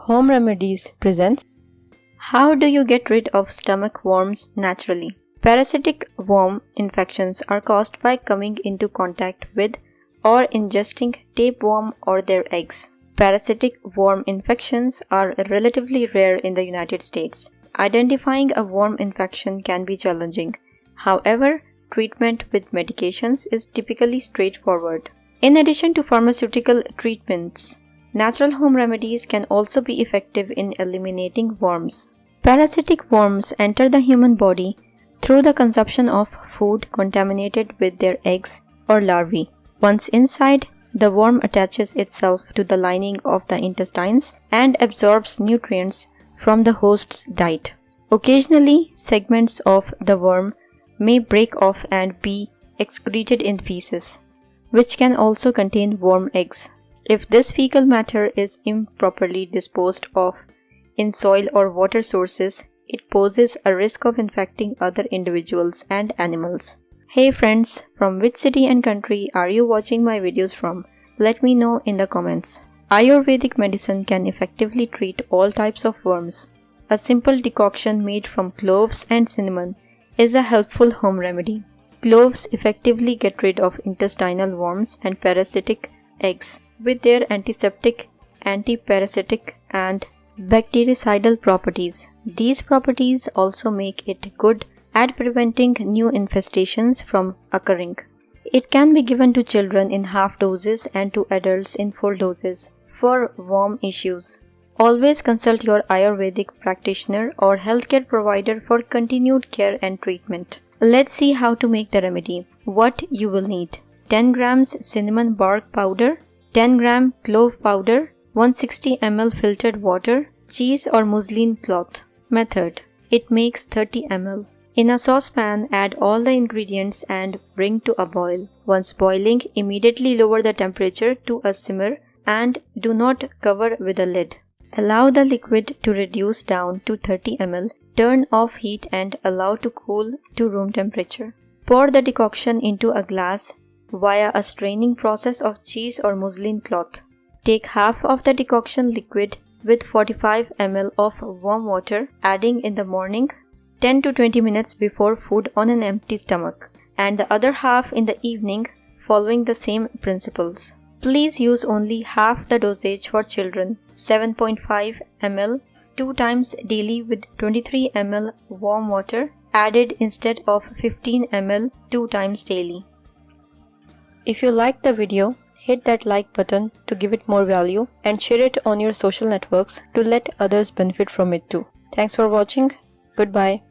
Home Remedies presents How do you get rid of stomach worms naturally? Parasitic worm infections are caused by coming into contact with or ingesting tapeworm or their eggs. Parasitic worm infections are relatively rare in the United States. Identifying a worm infection can be challenging. However, treatment with medications is typically straightforward. In addition to pharmaceutical treatments, natural home remedies can also be effective in eliminating worms. Parasitic worms enter the human body through the consumption of food contaminated with their eggs or larvae. Once inside, the worm attaches itself to the lining of the intestines and absorbs nutrients from the host's diet. Occasionally, segments of the worm may break off and be excreted in feces, which can also contain worm eggs. If this fecal matter is improperly disposed of in soil or water sources, it poses a risk of infecting other individuals and animals. Hey friends, from which city and country are you watching my videos from? Let me know in the comments. Ayurvedic medicine can effectively treat all types of worms. A simple decoction made from cloves and cinnamon is a helpful home remedy. Cloves effectively get rid of intestinal worms and parasitic eggs with their antiseptic, antiparasitic, and bactericidal properties. These properties also make it good at preventing new infestations from occurring. It can be given to children in half doses and to adults in full doses for worm issues. Always consult your Ayurvedic practitioner or healthcare provider for continued care and treatment. Let's see how to make the remedy. What you will need: 10 grams cinnamon bark powder, 10 gram clove powder, 160 ml filtered water, cheese or muslin cloth. Method: it makes 30 ml. In a saucepan, add all the ingredients and bring to a boil. Once boiling, immediately lower the temperature to a simmer and do not cover with a lid. Allow the liquid to reduce down to 30 ml. Turn off heat and allow to cool to room temperature. Pour the decoction into a glass via a straining process of cheese or muslin cloth. Take half of the decoction liquid with 45 ml of warm water, adding in the morning 10 to 20 minutes before food on an empty stomach, and the other half in the evening following the same principles. Please use only half the dosage for children, 7.5 ml, 2 times daily with 23 ml warm water added instead of 15 ml 2 times daily. If you liked the video, hit that like button to give it more value and share it on your social networks to let others benefit from it too. Thanks for watching. Goodbye.